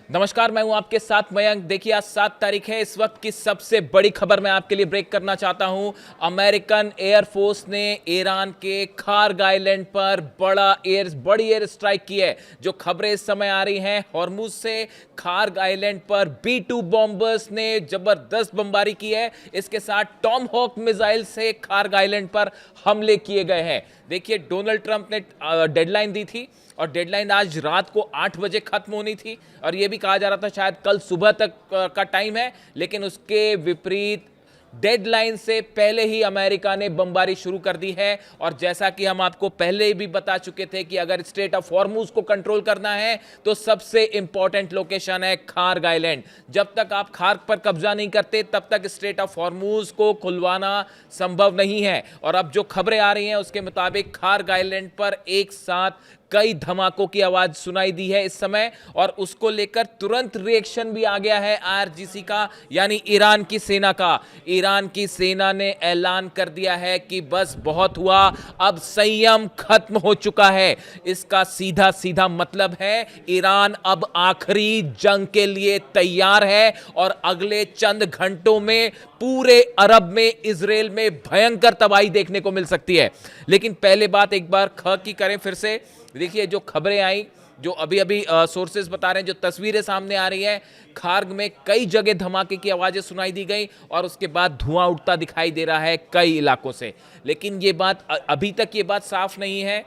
नमस्कार, मैं हूं आपके साथ मयंक। देखिए, आज 7 तारीख है। इस वक्त की सबसे बड़ी खबर मैं आपके लिए ब्रेक करना चाहता हूं। अमेरिकन एयरफोर्स ने ईरान के खार्ग आइलैंड पर बड़ी एयर स्ट्राइक की है। जो खबरें इस समय आ रही हैं हॉर्मुज से, खार्ग आइलैंड पर B-2 बॉम्बर्स ने जबरदस्त बमबारी की है। इसके साथ टॉमहॉक मिसाइल से खार्ग आइलैंड पर हमले किए गए हैं। देखिए, डोनाल्ड ट्रंप ने डेडलाइन दी थी और डेडलाइन आज रात को 8 बजे खत्म होनी थी और यह भी कहा जा रहा था शायद कल सुबह तक का टाइम है, लेकिन उसके विपरीत डेडलाइन से पहले ही अमेरिका ने बमबारी शुरू कर दी है। और जैसा कि हम आपको पहले भी बता चुके थे कि अगर स्ट्रेट ऑफ हॉर्मुज को कंट्रोल करना है तो सबसे इंपॉर्टेंट लोकेशन है खार्ग आइलैंड। जब तक आप खार्ग पर कब्जा नहीं करते तब तक स्ट्रेट ऑफ हॉर्मुज को खुलवाना संभव नहीं है। और अब जो खबरें आ रही हैं उसके मुताबिक खार्ग आइलैंड पर एक साथ कई धमाकों की आवाज सुनाई दी है इस समय, और उसको लेकर तुरंत रिएक्शन भी आ गया है IRGC का, यानी ईरान की सेना का। ईरान की सेना ने ऐलान कर दिया है कि बस बहुत हुआ, अब संयम खत्म हो चुका है। इसका सीधा सीधा मतलब है ईरान अब आखिरी जंग के लिए तैयार है और अगले चंद घंटों में पूरे अरब में, इजराइल में भयंकर तबाही देखने को मिल सकती है। लेकिन पहले बात एक बार ख की करें फिर से। देखिए, जो खबरें आई, जो अभी अभी सोर्सेज बता रहे हैं, जो तस्वीरें सामने आ रही हैं, खार्ग में कई जगह धमाके की आवाजें सुनाई दी गई और उसके बाद धुआं उठता दिखाई दे रहा है कई इलाकों से। लेकिन ये बात अभी तक ये बात साफ नहीं है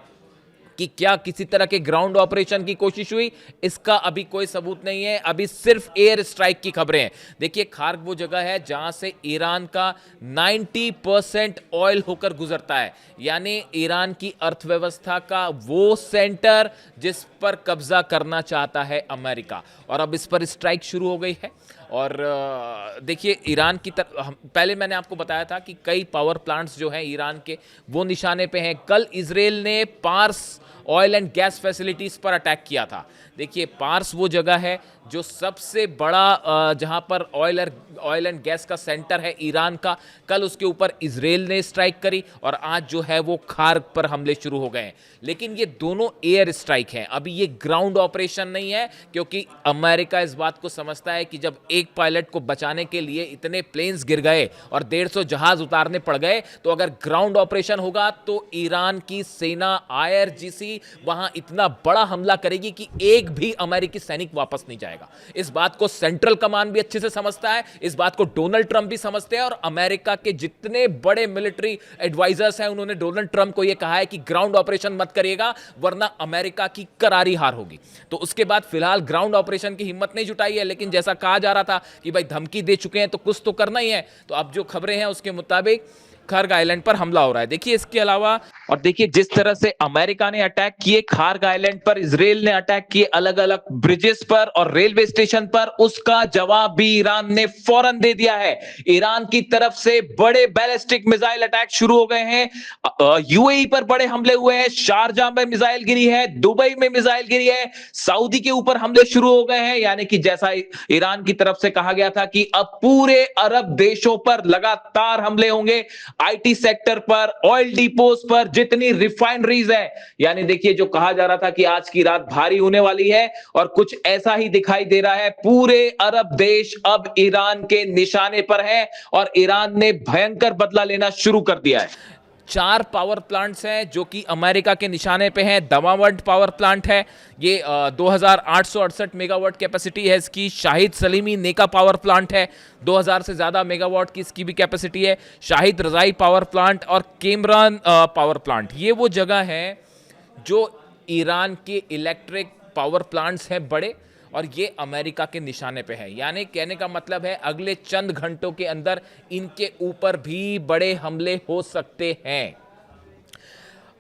कि क्या किसी तरह के ग्राउंड ऑपरेशन की कोशिश हुई। इसका अभी कोई सबूत नहीं है, अभी सिर्फ एयर स्ट्राइक की खबरें हैं। देखिए, खार्ग वो जगह है जहां से ईरान का 90% ऑयल होकर गुजरता है, यानी ईरान की अर्थव्यवस्था का वो सेंटर जिस पर कब्जा करना चाहता है अमेरिका। और अब इस पर स्ट्राइक शुरू हो गई है। और देखिए, ईरान की पहले मैंने आपको बताया था कि कई पावर प्लांट्स जो हैं ईरान के, वो निशाने पे हैं। कल इजराइल ने Pars oil and gas facilities पर अटैक किया था। देखिए, पार्स वो जगह है जो सबसे बड़ा जहां पर ऑयल एंड गैस का सेंटर है ईरान का। कल उसके ऊपर इजराइल ने स्ट्राइक करी और आज जो है वो खार्ग पर हमले शुरू हो गए हैं। लेकिन ये दोनों एयर स्ट्राइक हैं, अभी ये ग्राउंड ऑपरेशन नहीं है, क्योंकि अमेरिका इस बात को समझता है कि जब एक पायलट को बचाने के लिए इतने प्लेन्स गिर गए और 150 जहाज उतारने पड़ गए, तो अगर ग्राउंड ऑपरेशन होगा तो ईरान की सेना IRGC वहां इतना बड़ा हमला करेगी कि एक भी अमेरिकी सैनिक वापस नहीं जाएगा। इस बात को सेंट्रल कमांड भी अच्छे से समझता है, इस बात को डोनाल्ड ट्रंप भी समझते हैं, और अमेरिका के जितने बड़े मिलिट्री एडवाइजर्स हैं उन्होंने डोनाल्ड ट्रंप को यह कहा है कि ग्राउंड ऑपरेशन मत करिएगा वरना अमेरिका की करारी हार होगी। तो उसके बाद फिलहाल ग्राउंड ऑपरेशन की हिम्मत नहीं जुटाई है, लेकिन जैसा कहा जा रहा था कि भाई धमकी दे चुके हैं तो कुछ तो करना ही है। तो अब जो खबरें हैं उसके मुताबिक खार्ग आइलैंड पर हमला हो रहा है। देखिए, इसके अलावा और देखिए जिस तरह से अमेरिका ने अटैक किए खार्ग आइलैंड पर, इजराइल ने अटैक किए अलग अलग ब्रिजेस पर और रेलवे स्टेशन पर, उसका जवाब भी ईरान ने फौरन दे दिया है। ईरान की तरफ से बड़े बैलिस्टिक मिसाइल अटैक शुरू हो गए हैं। UAE पर बड़े हमले हुए हैं, शारजाह में मिसाइल गिरी है, दुबई में मिसाइल गिरी है, सऊदी के ऊपर हमले शुरू हो गए हैं। यानी कि जैसा ईरान की तरफ से कहा गया था कि अब पूरे अरब देशों पर लगातार हमले होंगे, IT सेक्टर पर, ऑयल डिपोज पर, जितनी रिफाइनरीज है। यानी देखिए, जो कहा जा रहा था कि आज की रात भारी होने वाली है, और कुछ ऐसा ही दिखाई दे रहा है। पूरे अरब देश अब ईरान के निशाने पर है और ईरान ने भयंकर बदला लेना शुरू कर दिया है। 4 पावर प्लांट्स हैं जो कि अमेरिका के निशाने पे हैं। दमावंड पावर प्लांट है, ये 2868 मेगावाट कैपेसिटी है इसकी। शाहिद सलीमी नेका पावर प्लांट है, 2000 से ज़्यादा मेगावाट की इसकी भी कैपेसिटी है। शाहिद रजाई पावर प्लांट और केमरान पावर प्लांट, ये वो जगह है जो ईरान के इलेक्ट्रिक पावर प्लांट्स हैं बड़े, और ये अमेरिका के निशाने पे है। यानी कहने का मतलब है अगले चंद घंटों के अंदर इनके ऊपर भी बड़े हमले हो सकते हैं।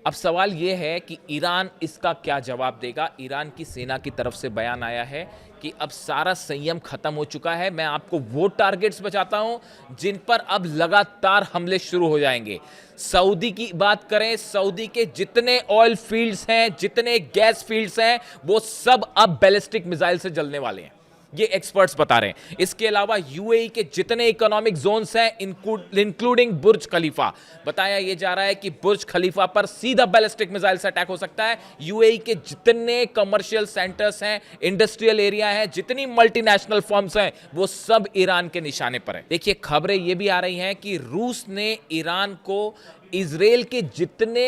अब सवाल यह है कि ईरान इसका क्या जवाब देगा। ईरान की सेना की तरफ से बयान आया है कि अब सारा संयम खत्म हो चुका है। मैं आपको वो टारगेट्स बताता हूं जिन पर अब लगातार हमले शुरू हो जाएंगे। सऊदी की बात करें, सऊदी के जितने ऑयल फील्ड्स हैं, जितने गैस फील्ड्स हैं, वो सब अब बैलिस्टिक मिसाइल से जलने वाले हैं। ये एक्सपर्ट्स बता रहे हैं। इसके अलावा यूएई के जितने इकोनॉमिक जोन्स हैं इंक्लूडिंग बुर्ज खलीफा, बताया ये जा रहा है कि बुर्ज खलीफा पर सीधा बैलिस्टिक मिसाइल से अटैक हो सकता है। यूएई के जितने कमर्शियल सेंटर्स हैं, इंडस्ट्रियल एरिया हैं, जितनी मल्टीनेशनल फर्म्स हैं, वो सब ईरान के निशाने पर है। देखिए खबरें ये भी आ रही हैं कि रूस ने ईरान को इजराइल के जितने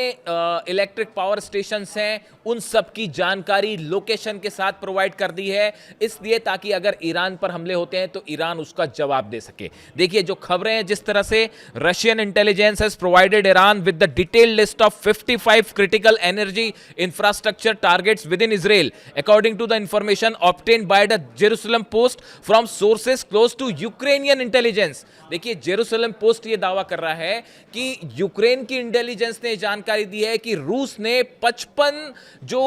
इलेक्ट्रिक पावर स्टेशंस हैं उन सब की जानकारी लोकेशन के साथ प्रोवाइड कर दी है, इसलिए ताकि अगर ईरान पर हमले होते हैं तो ईरान उसका जवाब दे सके। देखिए जो खबरें हैं, जिस तरह से Russian intelligence has provided Iran with the detailed list of 55 critical energy infrastructure targets within Israel according to the information obtained by the Jerusalem post from sources close to Ukrainian intelligence. देखिए Jerusalem post ये दावा कर रहा है कि Ukraine की intelligence ने जानकारी दी है कि रूस ने 55 जो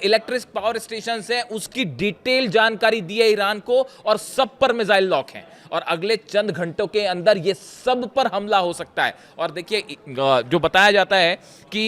इलेक्ट्रिक पावर स्टेशन हैं उसकी डिटेल जानकारी दी है ईरान को, और सब पर मिसाइल लॉक हैं और अगले चंद घंटों के अंदर ये सब पर हमला हो सकता है। और देखिए जो बताया जाता है कि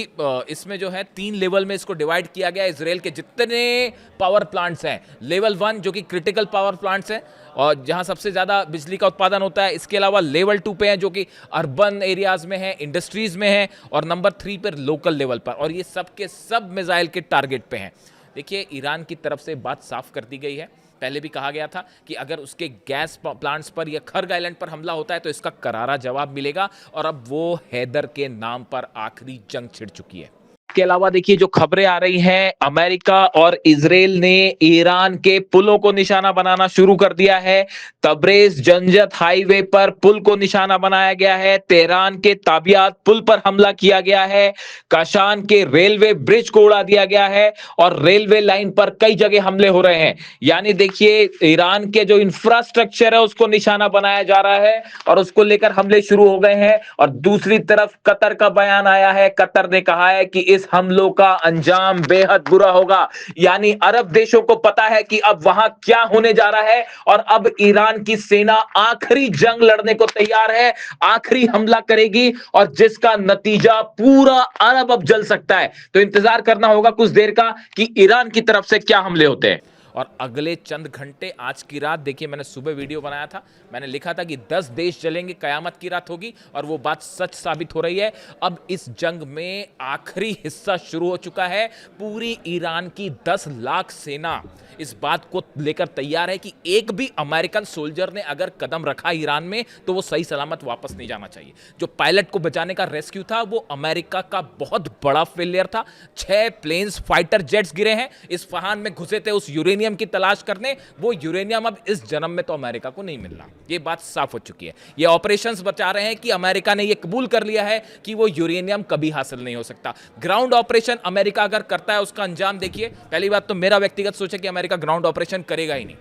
इसमें जो है 3 लेवल में इसको डिवाइड किया गया है। इजराइल के जितने पावर प्लांट्स हैं, लेवल 1 जो कि क्रिटिकल पावर प्लांट्स हैं और जहां सबसे ज्यादा बिजली का उत्पादन होता है, इसके अलावा लेवल 2 पे हैं जो कि अर्बन एरियाज में है, इंडस्ट्रीज में है, और नंबर 3 पर लोकल लेवल पर, और ये सब के सब मिसाइल के टारगेट पे हैं। देखिए ईरान की तरफ से बात साफ कर दी गई है। पहले भी कहा गया था कि अगर उसके गैस प्लांट्स पर या खर्ग आइलैंड पर हमला होता है तो इसका करारा जवाब मिलेगा, और अब वो हैदर के नाम पर आखिरी जंग छिड़ चुकी है। इसके अलावा देखिए जो खबरें आ रही हैं, अमेरिका और इजराइल ने ईरान के पुलों को निशाना बनाना शुरू कर दिया है। तब्रेज जंजत हाईवे पर पुल को निशाना बनाया गया है। तेहरान के ताबियात पुल पर हमला किया गया है। काशान के रेलवे ब्रिज को उड़ा दिया गया है और रेलवे लाइन पर कई जगह हमले हो रहे हैं। यानी देखिए ईरान के जो इंफ्रास्ट्रक्चर है उसको निशाना बनाया जा रहा है और उसको लेकर हमले शुरू हो गए हैं। और दूसरी तरफ कतर का बयान आया है। कतर ने कहा है कि इस हमलों का अंजाम बेहद बुरा होगा। यानी अरब देशों को पता है कि अब वहां क्या होने जा रहा है और अब ईरान की सेना आखिरी जंग लड़ने को तैयार है, आखिरी हमला करेगी और जिसका नतीजा पूरा अरब अब जल सकता है। तो इंतजार करना होगा कुछ देर का कि ईरान की तरफ से क्या हमले होते हैं। और अगले चंद घंटे, आज की रात, देखिए मैंने सुबह वीडियो बनाया था, मैंने लिखा था कि 10 देश जलेंगे, कयामत की रात होगी, और वो बात सच साबित हो रही है। अब इस जंग में आखिरी हिस्सा शुरू हो चुका है। पूरी ईरान की 10 लाख सेना इस बात को लेकर तैयार है कि एक भी अमेरिकन सोल्जर ने अगर कदम रखा ईरान में तो वो सही सलामत वापस नहीं जाना चाहिए। जो पायलट को बचाने का रेस्क्यू था वो अमेरिका का बहुत बड़ा फेलियर था। 6 प्लेन्स, फाइटर जेट्स गिरे हैं। इस्फहान में घुसे थे उस यूरेनियम की तलाश करने, वो यूरेनियम अब इस जन्म में तो अमेरिका को नहीं मिल रहा। ये बात साफ हो चुकी है। ये ऑपरेशंस बता रहे हैं कि अमेरिका ने ये कबूल कर लिया है कि वो यूरेनियम कभी हासिल नहीं हो सकता। ग्राउंड ऑपरेशन अमेरिका अगर करता है उसका अंजाम देखिए। पहली बात तो मेरा व्यक्तिगत सोच है कि अमेरिका ग्राउंड ऑपरेशन करेगा ही नहीं।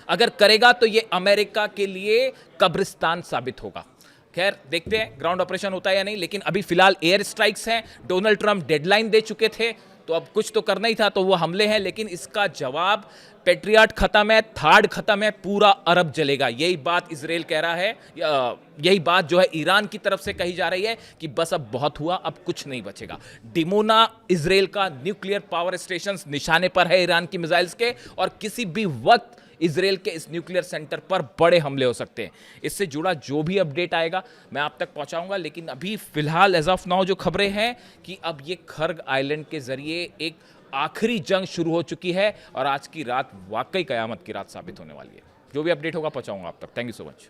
अगर करेगा तो ये अमेरिका के लिए कब्रिस्तान साबित होगा। खैर देखते हैं ग्राउंड ऑपरेशन होता है या नहीं, लेकिन अभी फिलहाल एयर स्ट्राइक्स हैं। डोनाल्ड ट्रंप डेडलाइन दे चुके थे तो अब कुछ तो करना ही था, तो वो हमले हैं, लेकिन इसका जवाब पेट्रियट खत्म है, थार्ड खत्म है, पूरा अरब जलेगा। यही बात इजराइल कह रहा है, यही बात जो है ईरान की तरफ से कही जा रही है कि बस अब बहुत हुआ, अब कुछ नहीं बचेगा। डिमोना इजराइल का न्यूक्लियर पावर स्टेशन निशाने पर है ईरान की मिसाइल्स के, और किसी भी वक्त इजराइल के इस न्यूक्लियर सेंटर पर बड़े हमले हो सकते हैं। इससे जुड़ा जो भी अपडेट आएगा मैं आप तक पहुंचाऊंगा, लेकिन अभी फिलहाल एज ऑफ नाउ जो खबरें हैं कि अब ये खर्ग आइलैंड के जरिए एक आखिरी जंग शुरू हो चुकी है और आज की रात वाकई कयामत की रात साबित होने वाली है। जो भी अपडेट होगा पहुंचाऊंगा आप तक। Thank you so much.